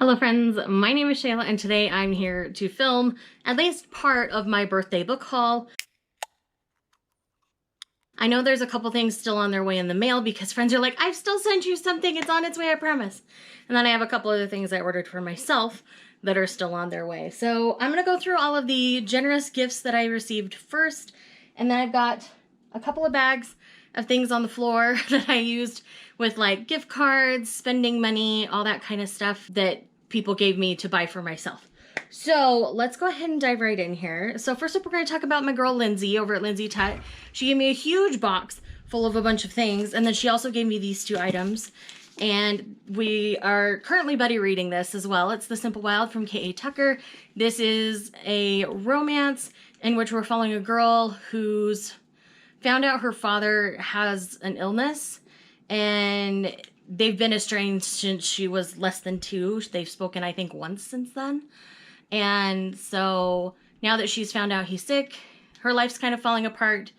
Hello friends, my name is Shayla and today I'm here to film at least part of my birthday book haul. I know there's a couple things still on their way in the mail because friends are like, I've still sent you something, it's on its way, I promise. And then I have a couple other things I ordered for myself that are still on their way. So I'm gonna go through all of the generous gifts that I received first, and then I've got a couple of bags of things on the floor that I used with like gift cards, spending money, all that kind of stuff that people gave me to buy for myself. So let's go ahead and dive right in here. So first up, we're going to talk about my girl Lindsay over at Lindsay Tut. She gave me a huge box full of a bunch of things, and then she also gave me these two items. And we are currently buddy reading this as well. It's The Simple Wild from K.A. Tucker. This is a romance in which we're following a girl who's found out her father has an illness, and they've been estranged since she was less than 2. They've spoken, I think, once since then. And so now that she's found out he's sick, her life's kind of falling apart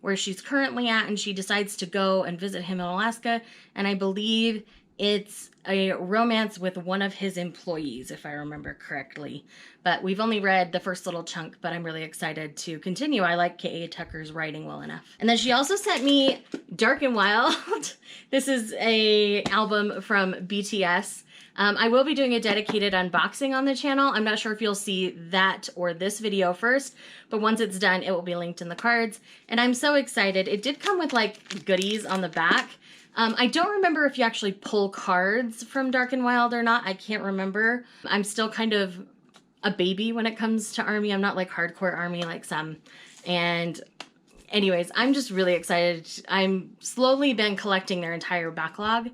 where she's currently at, and she decides to go and visit him in Alaska. And I believe it's a romance with one of his employees, if I remember correctly. But we've only read the first little chunk, but I'm really excited to continue. I like K.A. Tucker's writing well enough. And then she also sent me Dark and Wild. This is a album from BTS. I will be doing a dedicated unboxing on the channel. I'm not sure if you'll see that or this video first, but once it's done, it will be linked in the cards. And I'm so excited. It did come with like goodies on the back. I don't remember if you actually pull cards from Dark and Wild or not. I can't remember. I'm still kind of a baby when it comes to ARMY. I'm not like hardcore ARMY like some. And anyways, I'm just really excited. I'm slowly been collecting their entire backlog,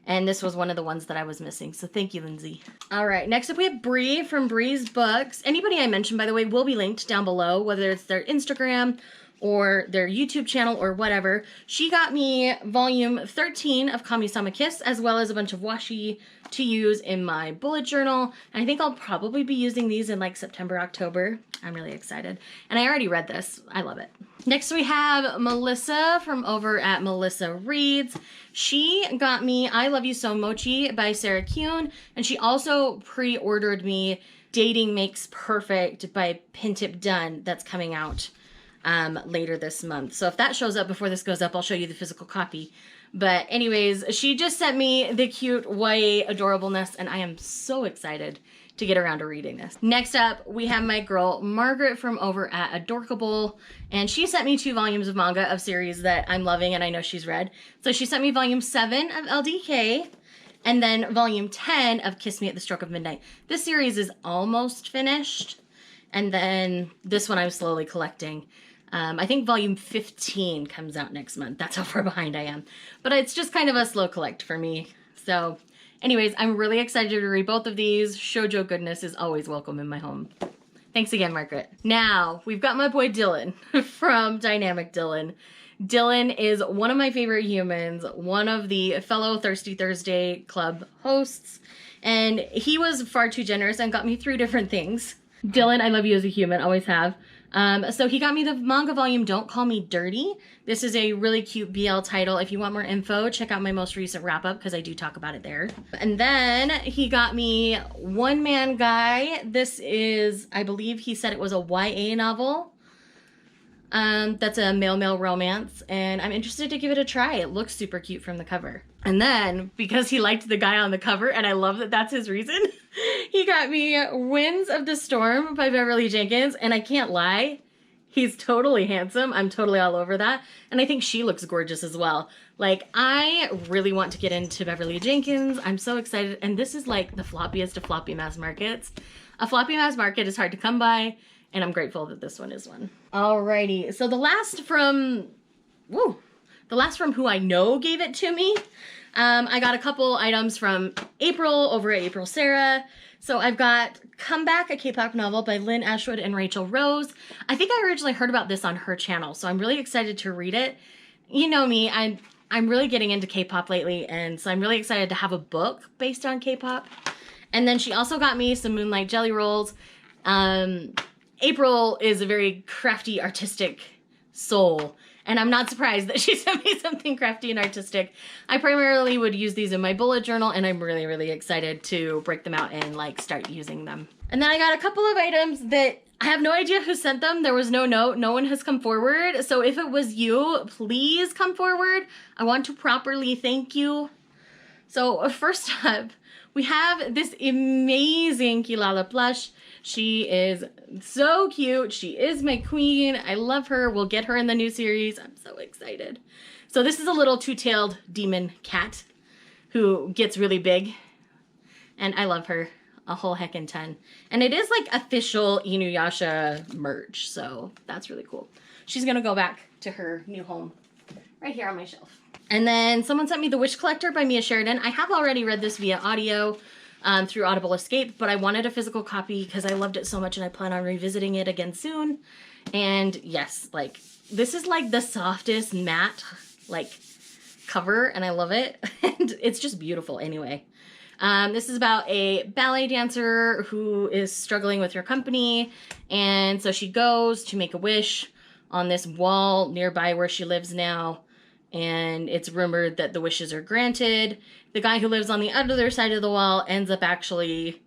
and this was one of the ones that I was missing. So thank you, Lindsay. All right, next up we have Bree from Bree's Books. Anybody I mentioned, by the way, will be linked down below, whether it's their Instagram or their YouTube channel or whatever. She got me volume 13 of Kami-sama Kiss, as well as a bunch of washi to use in my bullet journal. And I think I'll probably be using these in like September, October. I'm really excited. And I already read this. I love it. Next we have Melissa from over at Melissa Reads. She got me I Love You So Mochi by Sarah Kuhn, and she also pre-ordered me Dating Makes Perfect by Pintip Dunn that's coming out later this month. So if that shows up before this goes up, I'll show you the physical copy. But anyways, she just sent me the cute YA adorableness, and I am so excited to get around to reading this. Next up, we have my girl Margaret from over at Adorkable, and she sent me 2 volumes of manga of series that I'm loving and I know she's read. So she sent me volume 7 of LDK, and then volume 10 of Kiss Me at the Stroke of Midnight. This series is almost finished, and then this one I'm slowly collecting. I think volume 15 comes out next month. That's how far behind I am. But it's just kind of a slow collect for me. So anyways, I'm really excited to read both of these. Shoujo goodness is always welcome in my home. Thanks again, Margaret. Now, we've got my boy Dylan from Dynamic Dylan. Dylan is one of my favorite humans, one of the fellow Thirsty Thursday Club hosts, and he was far too generous and got me 3 different things. Dylan, I love you as a human, always have. So he got me the manga volume Don't Call Me Dirty. This is a really cute BL title. If you want more info, check out my most recent wrap-up because I do talk about it there. And then he got me One Man Guy. This is, I believe he said it was a YA novel. That's a male-male romance, and I'm interested to give it a try. It looks super cute from the cover. And then, because he liked the guy on the cover, and I love that that's his reason, he got me Winds of the Storm by Beverly Jenkins, and I can't lie, he's totally handsome. I'm totally all over that. And I think she looks gorgeous as well. Like, I really want to get into Beverly Jenkins. I'm so excited. And this is like the floppiest of floppy mass markets. A floppy mass market is hard to come by, and I'm grateful that this one is one. Alrighty, so the last from who I know gave it to me, I got a couple items from April over at April Sarah. So I've got Come Back, a K-pop novel by Lynn Ashwood and Rachel Rose. I think I originally heard about this on her channel, so I'm really excited to read it. You know me, I'm really getting into K-pop lately, and so I'm really excited to have a book based on K-pop. And then she also got me some Moonlight Jelly Rolls. April is a very crafty, artistic soul, And I'm not surprised that she sent me something crafty and artistic. I primarily would use these in my bullet journal, and I'm really, really excited to break them out and like start using them. And then I got a couple of items that I have no idea who sent them. There was no note. No one has come forward. So if it was you, please come forward. I want to properly thank you. So first up, we have this amazing Kilala plush. She is so cute. She is my queen. I love her. We'll get her in the new series. I'm so excited. So this is a little two-tailed demon cat who gets really big. And I love her a whole heckin' ton. And it is like official Inuyasha merch. So that's really cool. She's going to go back to her new home right here on my shelf. And then someone sent me The Witch Collector by Mia Sheridan. I have already read this via audio through Audible Escape, but I wanted a physical copy because I loved it so much and I plan on revisiting it again soon. And yes, like this is like the softest matte like cover and I love it. And it's just beautiful anyway. This is about a ballet dancer who is struggling with her company. And so she goes to make a wish on this wall nearby where she lives now. And it's rumored that the wishes are granted. The guy who lives on the other side of the wall ends up actually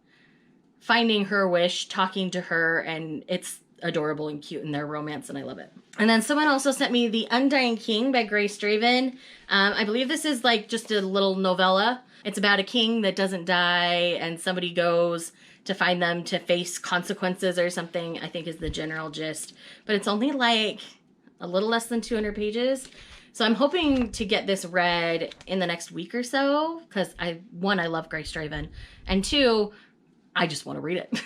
finding her wish, talking to her, and it's adorable and cute in their romance, and I love it. And then someone also sent me The Undying King by Grace Draven. I believe this is like just a little novella. It's about a king that doesn't die, and somebody goes to find them to face consequences or something, I think is the general gist. But it's only like a little less than 200 pages. So I'm hoping to get this read in the next week or so because one, I love Grace Draven, and two, I just want to read it.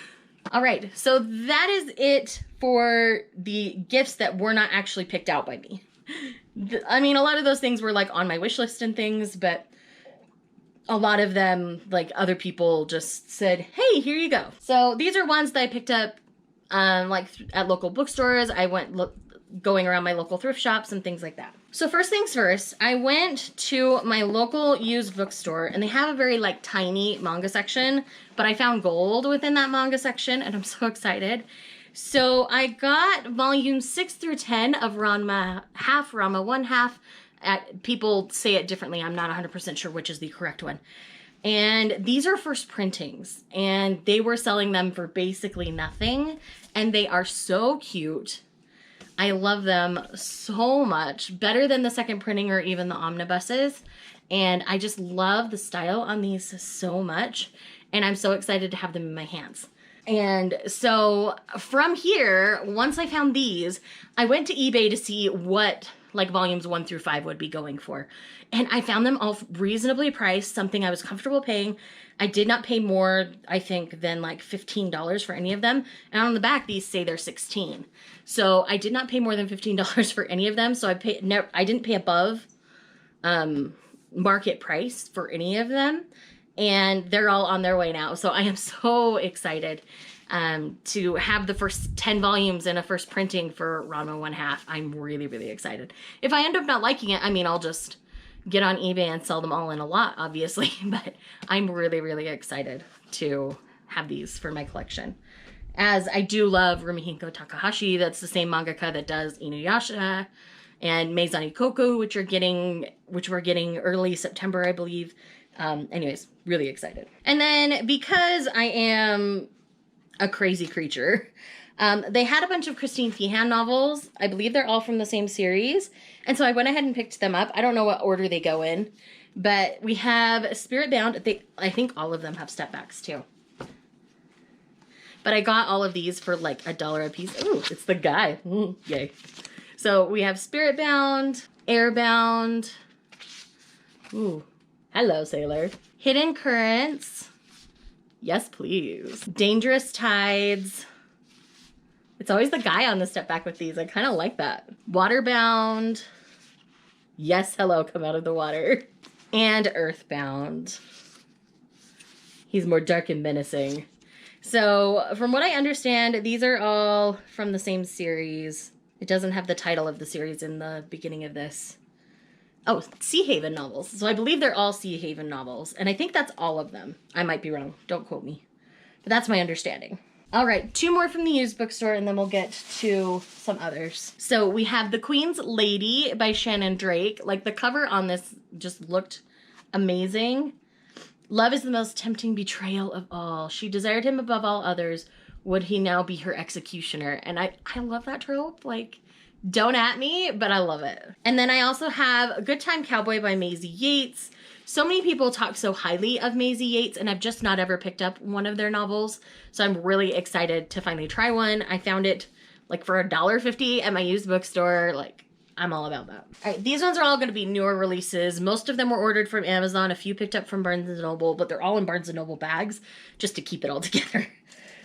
All right, so that is it for the gifts that were not actually picked out by me. I mean, a lot of those things were like on my wish list and things, but a lot of them, like other people just said, hey, here you go. So these are ones that I picked up like at local bookstores. I went going around my local thrift shops and things like that. So first things first, I went to my local used bookstore and they have a very like tiny manga section, but I found gold within that manga section and I'm so excited. So I got volumes 6 through 10 of Ranma half, Ranma 1/2. People say it differently. I'm not 100% sure which is the correct one. And these are first printings and they were selling them for basically nothing. And they are so cute. I love them so much, better than the second printing or even the omnibuses. And I just love the style on these so much. And I'm so excited to have them in my hands. And so from here, once I found these, I went to eBay to see what like volumes 1 through 5 would be going for. And I found them all reasonably priced, something I was comfortable paying. I did not pay more, I think, than like $15 for any of them. And on the back, these say they're $16. So I did not pay more than $15 for any of them. So I didn't pay above market price for any of them. And they're all on their way now. So I am so excited to have the first 10 volumes in a first printing for Ranma 1/2. I'm really, really excited. If I end up not liking it, I mean, I'll just get on eBay and sell them all in a lot, obviously. But I'm really, really excited to have these for my collection. As I do love Rumihiko Takahashi, that's the same mangaka that does Inuyasha, and Meizan Ikoku, which we're getting early September, I believe. Anyways, really excited. And then because I am a crazy creature, they had a bunch of Christine Feehan novels. I believe they're all from the same series. And so I went ahead and picked them up. I don't know what order they go in, but we have Spirit Bound. I think all of them have step backs too. But I got all of these for like $1 a piece. Ooh, it's the guy. Ooh, yay. So we have Spirit Bound, Airbound. Ooh, hello, sailor. Hidden Currents. Yes, please. Dangerous Tides. It's always the guy on the step back with these. I kind of like that. Waterbound. Yes, hello, come out of the water. And Earthbound. He's more dark and menacing. So, from what I understand, these are all from the same series. It doesn't have the title of the series in the beginning of this. Oh, Sea Haven novels. So I believe they're all Sea Haven novels. And I think that's all of them. I might be wrong. Don't quote me. But that's my understanding. All right, 2 more from the used bookstore, and then we'll get to some others. So we have The Queen's Lady by Shannon Drake. Like, the cover on this just looked amazing. Love is the most tempting betrayal of all. She desired him above all others. Would he now be her executioner? And I love that trope. Like, don't at me, but I love it. And then I also have Good Time Cowboy by Maisie Yates. So many people talk so highly of Maisie Yates, and I've just not ever picked up one of their novels. So I'm really excited to finally try one. I found it like for $1.50 at my used bookstore. Like, I'm all about that. All right, these ones are all going to be newer releases. Most of them were ordered from Amazon. A few picked up from Barnes & Noble, but they're all in Barnes & Noble bags just to keep it all together.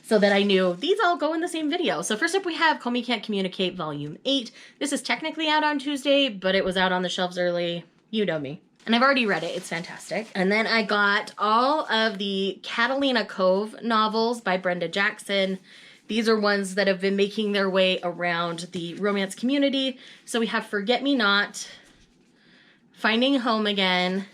So that I knew these all go in the same video. So first up we have Call Me Can't Communicate Volume 8. This is technically out on Tuesday, but it was out on the shelves early. You know me. And I've already read it. It's fantastic. And then I got all of the Catalina Cove novels by Brenda Jackson. These are ones that have been making their way around the romance community. So we have Forget Me Not, Finding Home Again,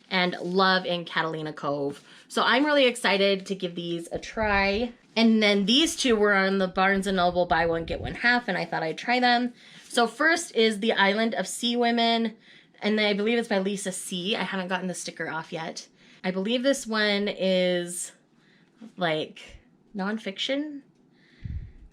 and Love in Catalina Cove. So I'm really excited to give these a try. And then these 2 were on the Barnes & Noble buy one, get one half, and I thought I'd try them. So first is The Island of Sea Women, and I believe it's by Lisa C. I haven't gotten the sticker off yet. I believe this one is like nonfiction.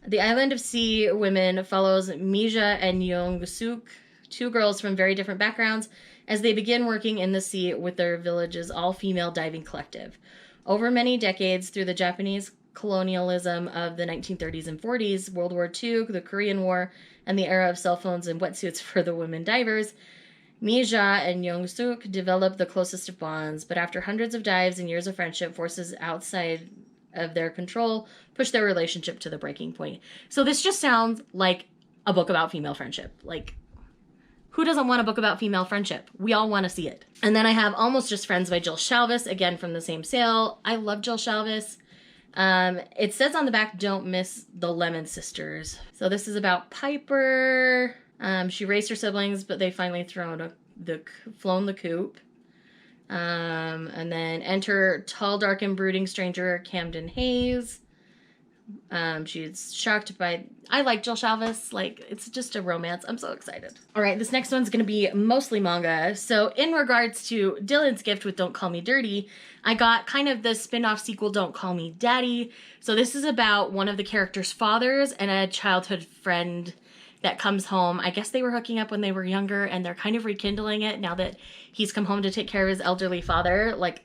The Island of Sea Women follows Mija and Young Suk, 2 girls from very different backgrounds, as they begin working in the sea with their village's all-female diving collective. Over many decades, through the Japanese colonialism of the 1930s and 40s, World War II, the Korean War, and the era of cell phones and wetsuits for the women divers, Mija and Young-suk developed the closest of bonds, but after hundreds of dives and years of friendship, forces outside of their control pushed their relationship to the breaking point. So this just sounds like a book about female friendship. Like, who doesn't want a book about female friendship? We all want to see it. And then I have Almost Just Friends by Jill Shalvis, again from the same sale. I love Jill Shalvis. It says on the back, don't miss the Lemon Sisters. So this is about Piper. She raised her siblings, but they finally flown the coop. And then enter tall, dark, and brooding stranger Camden Hayes. She's shocked by... I like Jill Shalvis. Like, it's just a romance. I'm so excited. All right, this next one's going to be mostly manga. So in regards to Dylan's gift with Don't Call Me Dirty, I got kind of the spin-off sequel Don't Call Me Daddy. So this is about one of the characters' fathers and a childhood friend that comes home. I guess they were hooking up when they were younger, and they're kind of rekindling it now that he's come home to take care of his elderly father. Like,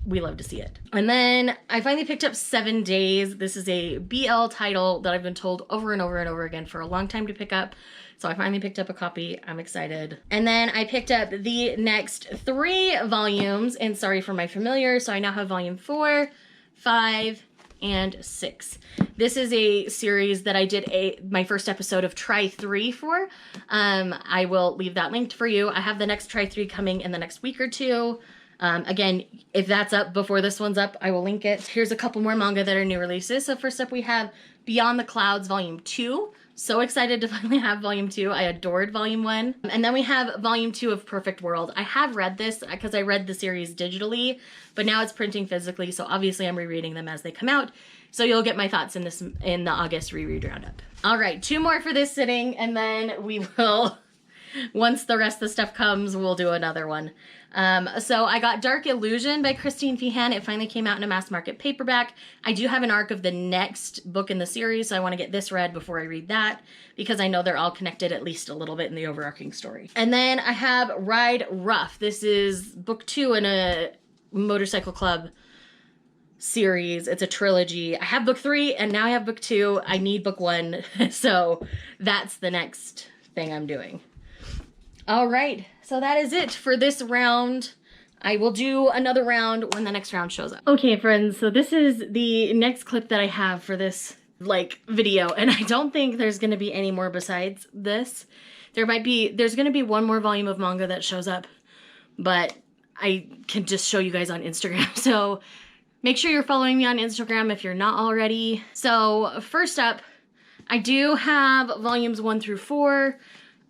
we love to see it. And then I finally picked up 7 Days. This is a BL title that I've been told over and over and over again for a long time to pick up. So I finally picked up a copy. I'm excited. And then I picked up the next 3 volumes in Sorry for My Familiar. So I now have volume 4, 5, and 6. This is a series that I did my first episode of Try 3 for. I will leave that linked for you. I have the next Try 3 coming in the next week or 2. Again, if that's up before this one's up, I will link it. Here's a couple more manga that are new releases. So first up we have Beyond the Clouds Volume 2. So excited to finally have Volume 2. I adored Volume 1. And then we have Volume 2 of Perfect World. I have read this because I read the series digitally, but now it's printing physically, so obviously I'm rereading them as they come out. So you'll get my thoughts in the August reread roundup. All right, 2 more for this sitting, and then we will, once the rest of the stuff comes, we'll do another one. So I got Dark Illusion by Christine Feehan. It finally came out in a mass market paperback. I do have an arc of the next book in the series, so I want to get this read before I read that, because I know they're all connected at least a little bit in the overarching story. And then I have Ride Rough. This is book 2 in a motorcycle club series. It's a trilogy. I have book 3 and now I have book 2. I need book 1. So that's the next thing I'm doing. All right. So that is it for this round. I will do another round when the next round shows up. Okay, friends. So this is the next clip that I have for this video. And I don't think there's going to be any more besides this. There's going to be one more volume of manga that shows up, but I can just show you guys on Instagram. So make sure you're following me on Instagram if you're not already. So first up, I do have volumes 1 through 4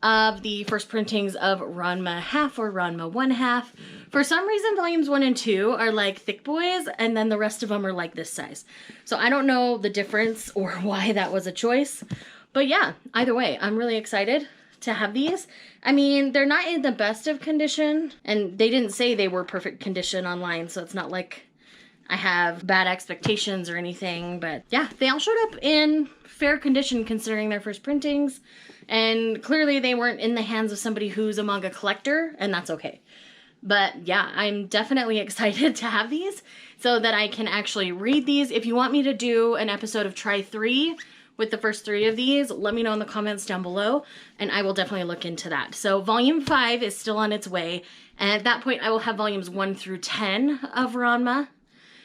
of the first printings of Ranma half or Ranma 1/2. For some reason, volumes 1 and 2 are like thick boys, and then the rest of them are like this size. So I don't know the difference or why that was a choice. But yeah, either way, I'm really excited to have these. I mean, they're not in the best of condition, and they didn't say they were perfect condition online, so it's not like I have bad expectations or anything. But yeah, they all showed up in fair condition considering their first printings, and clearly they weren't in the hands of somebody who's a manga collector, and that's okay. But yeah, I'm definitely excited to have these so that I can actually read these. If you want me to do an episode of Try 3 with the first 3 of these, let me know in the comments down below, and I will definitely look into that. So volume 5 is still on its way, and at that point I will have volumes 1 through 10 of Ranma.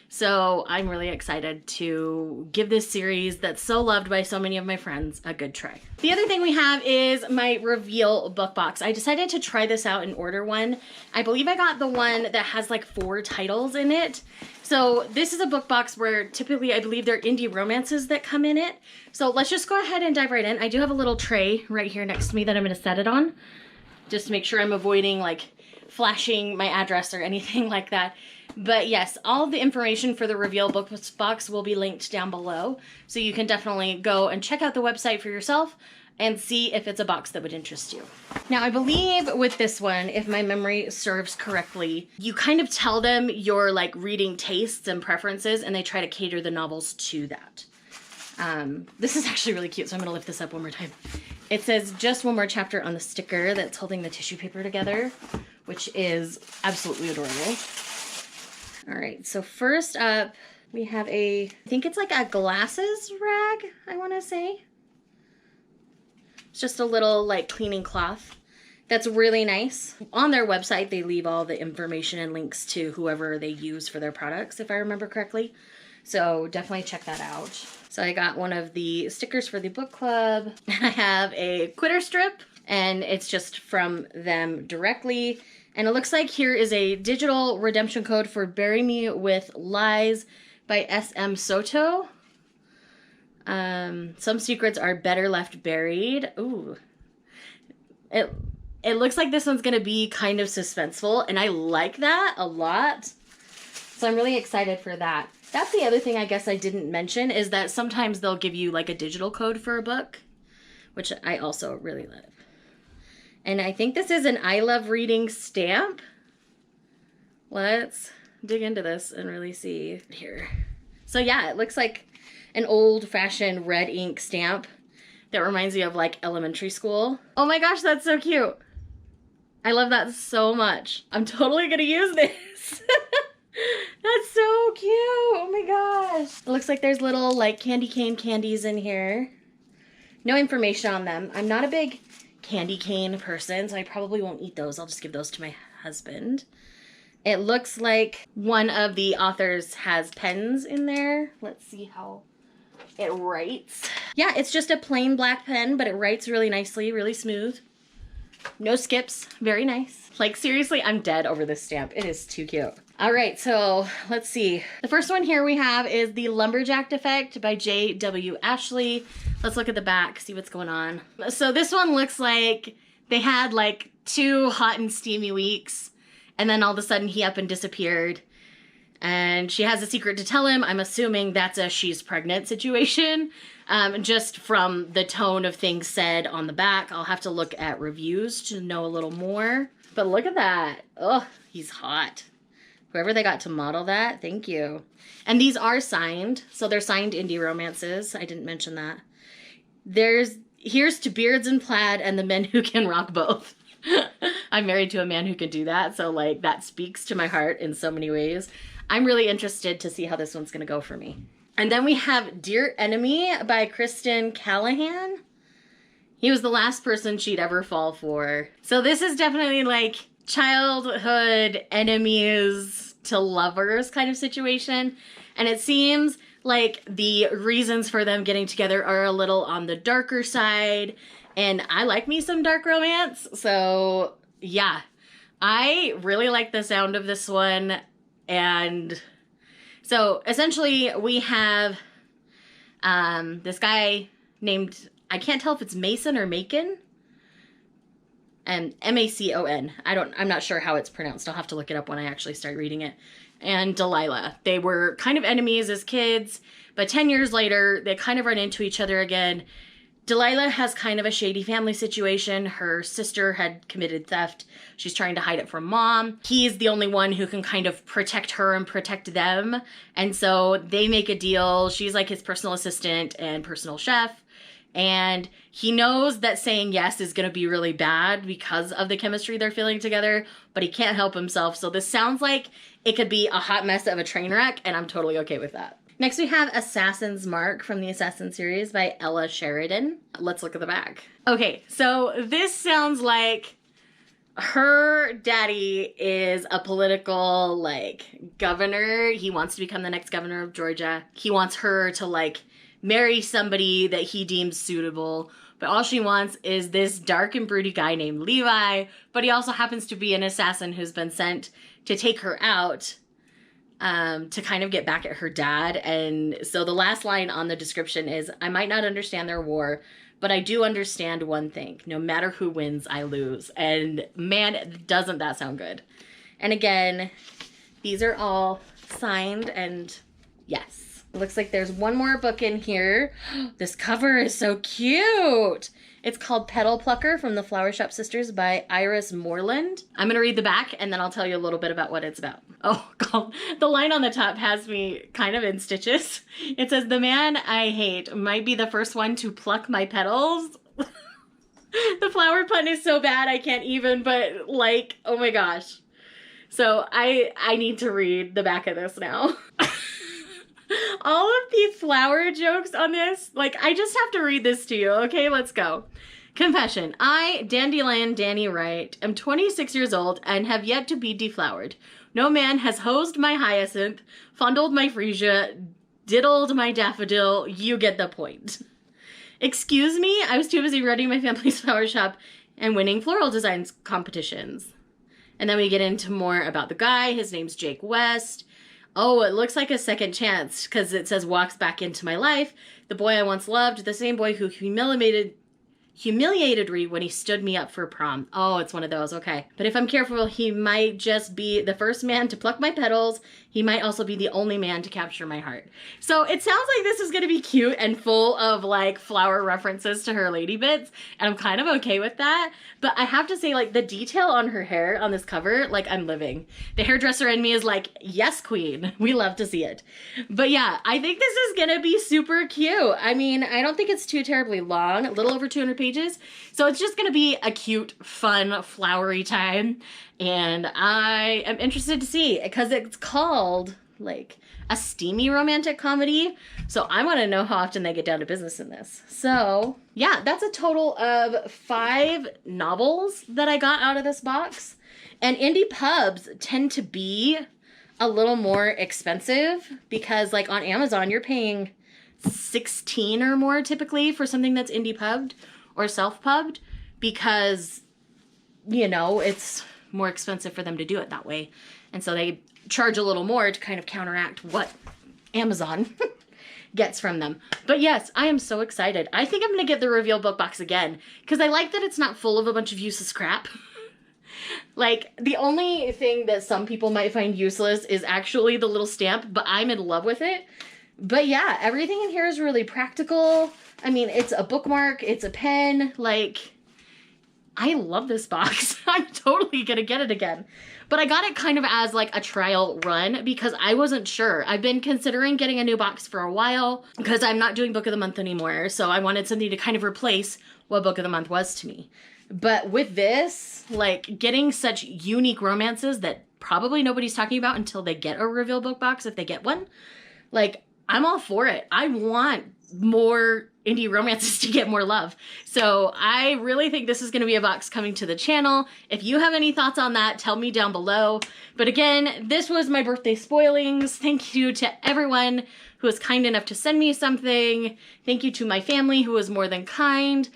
So I'm really excited to give this series that's so loved by so many of my friends a good try. The other thing we have is my Reveal book box. I decided to try this out and order one. I believe I got the one that has like 4 titles in it. So this is a book box where typically I believe there are indie romances that come in it. So let's just go ahead and dive right in. I do have a little tray right here next to me that I'm going to set it on, just to make sure I'm avoiding like flashing my address or anything like that. But yes, all of the information for the Reveal book box will be linked down below. So you can definitely go and check out the website for yourself and see if it's a box that would interest you. Now, I believe with this one, if my memory serves correctly, you kind of tell them your like reading tastes and preferences, and they try to cater the novels to that. This is actually really cute, so I'm gonna lift this up one more time. It says just one more chapter on the sticker that's holding the tissue paper together, which is absolutely adorable. All right, so first up, we have I think it's like a glasses rag, I want to say. It's just a little like cleaning cloth. That's really nice. On their website, they leave all the information and links to whoever they use for their products, if I remember correctly. So definitely check that out. So I got one of the stickers for the book club. I have a quitter strip, and it's just from them directly. And it looks like here is a digital redemption code for Bury Me With Lies by S.M. Soto. Some secrets are better left buried. Ooh. It looks like this one's going to be kind of suspenseful, and I like that a lot. So I'm really excited for that. That's the other thing I guess I didn't mention, is that sometimes they'll give you like a digital code for a book, which I also really love. And I think this is an I Love Reading stamp. Let's dig into this and really see here. So yeah, it looks like an old-fashioned red ink stamp that reminds me of like elementary school. Oh my gosh, that's so cute. I love that so much. I'm totally gonna use this. That's so cute. Oh my gosh. It looks like there's little like candy cane candies in here. No information on them. I'm not a big candy cane person, so I probably won't eat those. I'll just give those to my husband. It looks like one of the authors has pens in there. Let's see how it writes. Yeah, it's just a plain black pen, but it writes really nicely, really smooth. No skips, very nice. Like seriously, I'm dead over this stamp. It is too cute. All right, so let's see. The first one here we have is The Lumberjack Defect by J.W. Ashley. Let's look at the back, see what's going on. So this one looks like they had like 2 hot and steamy weeks, and then all of a sudden he up and disappeared. And she has a secret to tell him. I'm assuming that's a she's pregnant situation, just from the tone of things said on the back. I'll have to look at reviews to know a little more. But look at that. Oh, he's hot. Whoever they got to model that, thank you. And these are signed, so they're signed indie romances. I didn't mention that. Here's to Beards and Plaid and the Men Who Can Rock Both. I'm married to a man who can do that, so like that speaks to my heart in so many ways. I'm really interested to see how this one's gonna go for me. And then we have Dear Enemy by Kristen Callahan. He was the last person she'd ever fall for. So this is definitely like childhood enemies to lovers kind of situation. And it seems like the reasons for them getting together are a little on the darker side. And I like me some dark romance. So yeah, I really like the sound of this one. And so essentially we have this guy named, I can't tell if it's Mason or Macon. and Macon. I'm not sure how it's pronounced. I'll have to look it up when I actually start reading it. And Delilah. They were kind of enemies as kids, but 10 years later, they kind of run into each other again. Delilah has kind of a shady family situation. Her sister had committed theft. She's trying to hide it from mom. He's the only one who can kind of protect her and protect them. And so they make a deal. She's like his personal assistant and personal chef. And he knows that saying yes is going to be really bad because of the chemistry they're feeling together, but he can't help himself. So this sounds like it could be a hot mess of a train wreck, and I'm totally okay with that. Next, we have Assassin's Mark from the Assassin series by Ella Sheridan. Let's look at the back. Okay, so this sounds like her daddy is a political, like, governor. He wants to become the next governor of Georgia. He wants her to, like, marry somebody that he deems suitable. But all she wants is this dark and broody guy named Levi. But he also happens to be an assassin who's been sent to take her out to kind of get back at her dad. And so the last line on the description is, I might not understand their war, but I do understand one thing. No matter who wins, I lose. And man, doesn't that sound good. And again, these are all signed, and yes. It looks like there's one more book in here. This cover is so cute. It's called Petal Plucker from the Flower Shop Sisters by Iris Moreland. I'm going to read the back and then I'll tell you a little bit about what it's about. Oh, God. The line on the top has me kind of in stitches. It says, the man I hate might be the first one to pluck my petals. The flower pun is so bad I can't even, but like, oh my gosh. So I need to read the back of this now. All of the flower jokes on this, like, I just have to read this to you. Okay, let's go. Confession. I, Dandelion Danny Wright, am 26 years old and have yet to be deflowered. No man has hosed my hyacinth, fondled my freesia, diddled my daffodil. You get the point. Excuse me, I was too busy running my family's flower shop and winning floral designs competitions. And then we get into more about the guy. His name's Jake West. Oh, it looks like a second chance because it says walks back into my life. The boy I once loved, the same boy who humiliated me when he stood me up for prom. Oh, it's one of those. Okay. But if I'm careful, he might just be the first man to pluck my petals. He might also be the only man to capture my heart. So it sounds like this is going to be cute and full of like flower references to her lady bits. And I'm kind of okay with that. But I have to say, like, the detail on her hair on this cover, like, I'm living. The hairdresser in me is like, yes, queen. We love to see it. But yeah, I think this is going to be super cute. I mean, I don't think it's too terribly long, a little over 200 pages. So it's just going to be a cute, fun, flowery time. And I am interested to see, because it's called, like, a steamy romantic comedy. So I want to know how often they get down to business in this. So yeah, that's a total of 5 novels that I got out of this box. And indie pubs tend to be a little more expensive because, like, on Amazon, you're paying $16 or more typically for something that's indie pubbed or self-pubbed because, you know, it's more expensive for them to do it that way. And so they charge a little more to kind of counteract what Amazon gets from them. But yes, I am so excited. I think I'm going to get the reveal book box again because I like that it's not full of a bunch of useless crap. Like, the only thing that some people might find useless is actually the little stamp, but I'm in love with it. But yeah, everything in here is really practical. I mean, it's a bookmark, it's a pen, like, I love this box. I'm totally gonna get it again. But I got it kind of as like a trial run because I wasn't sure. I've been considering getting a new box for a while because I'm not doing Book of the Month anymore. So I wanted something to kind of replace what Book of the Month was to me. But with this, like, getting such unique romances that probably nobody's talking about until they get a reveal book box, if they get one, like, I'm all for it. I want more indie romances to get more love. So I really think this is going to be a box coming to the channel. If you have any thoughts on that, tell me down below. But again, this was my birthday spoilings. Thank you to everyone who was kind enough to send me something. Thank you to my family who was more than kind.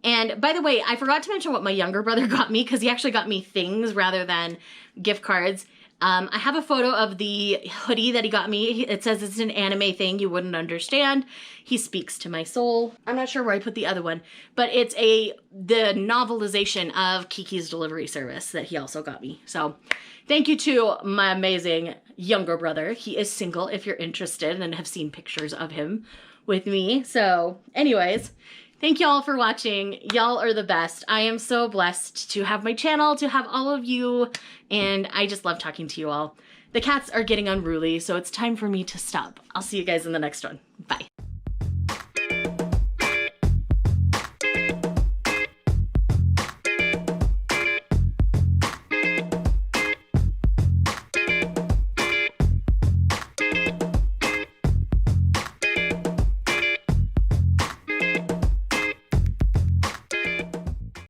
And by the way, I forgot to mention what my younger brother got me because he actually got me things rather than gift cards. I have a photo of the hoodie that he got me. It says it's an anime thing you wouldn't understand. He speaks to my soul. I'm not sure where I put the other one, but it's the novelization of Kiki's Delivery Service that he also got me. So thank you to my amazing younger brother. He is single if you're interested and have seen pictures of him with me. So anyways, thank y'all for watching. Y'all are the best. I am so blessed to have my channel, to have all of you, and I just love talking to you all. The cats are getting unruly, so it's time for me to stop. I'll see you guys in the next one. Bye.